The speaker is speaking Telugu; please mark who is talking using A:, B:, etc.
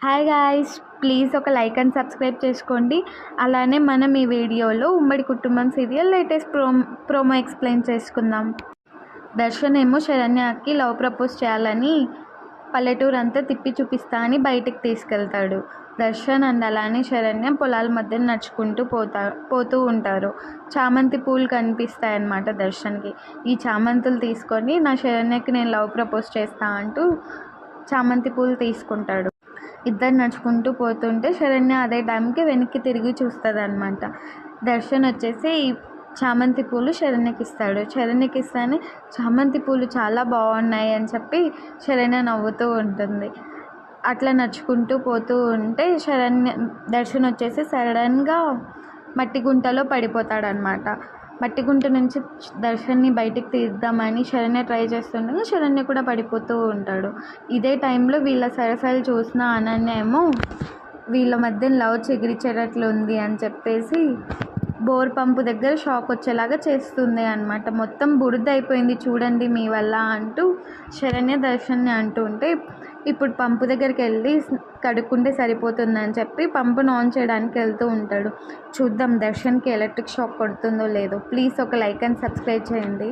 A: హాయ్ గాయ్స్, ప్లీజ్ ఒక లైక్ అండ్ సబ్స్క్రైబ్ చేసుకోండి. అలానే మనం ఈ వీడియోలో ఉమ్మడి కుటుంబం సీరియల్ లేటెస్ట్ ప్రోమో ఎక్స్ప్లెయిన్ చేసుకుందాం. దర్శన్ ఏమో శరణ్యకి లవ్ ప్రపోజ్ చేయాలని పల్లెటూరు అంతా తిప్పి చూపిస్తా అని బయటికి తీసుకెళ్తాడు. దర్శన్ అండ్ అలానే శరణ్య పొలాల మధ్య నడుచుకుంటూ పోతూ ఉంటారు. చామంతి పూలు కనిపిస్తాయన్నమాట దర్శన్కి. ఈ చామంతులు తీసుకొని నా శరణ్యకి నేను లవ్ ప్రపోజ్ చేస్తా అంటూ చామంతి పూలు తీసుకుంటాడు. ఇద్దరు నడుచుకుంటూ పోతుంటే శరణ్య అదే టైంకి వెనక్కి తిరిగి చూస్తుంది అనమాట. దర్శన్ వచ్చేసి ఈ చామంతి పూలు శరణ్యకి ఇస్తాడు. శరణ్యకి ఇస్తానే చామంతి పూలు చాలా బాగున్నాయి అని చెప్పి శరణ్య నవ్వుతూ ఉంటుంది. అట్లా నడుచుకుంటూ పోతూ ఉంటే దర్శన్ వచ్చేసి సడన్గా మట్టి గుంటలో పడిపోతాడనమాట. మట్టి గుంట నుంచి దర్శన్ని బయటికి తీద్దామని శరణ్య ట్రై చేస్తుండగా శరణ్య కూడా పడిపోతూ ఉంటాడు. ఇదే టైంలో వీళ్ళ సరసాలు చూసిన అనన్య ఏమో వీళ్ళ మధ్య లవ్ చెగిరిచేటట్లు ఉంది అని చెప్పేసి బోర్ పంపు దగ్గర షాక్ వచ్చేలాగా చేస్తుంది అనమాట. మొత్తం బురద అయిపోయింది చూడండి మీ వల్ల అంటూ శరణ్య దర్శన్ని అంటూ ఉంటే, ఇప్పుడు పంపు దగ్గరికి వెళ్ళి కడుక్కుంటే సరిపోతుందని చెప్పి పంపును ఆన్ చేయడానికి వెళ్తూ ఉంటాడు. చూద్దాం దర్శన్కి ఎలక్ట్రిక్ షాక్ కొడుతుందో లేదో. ప్లీజ్ ఒక లైక్ అండ్ సబ్స్క్రైబ్ చేయండి.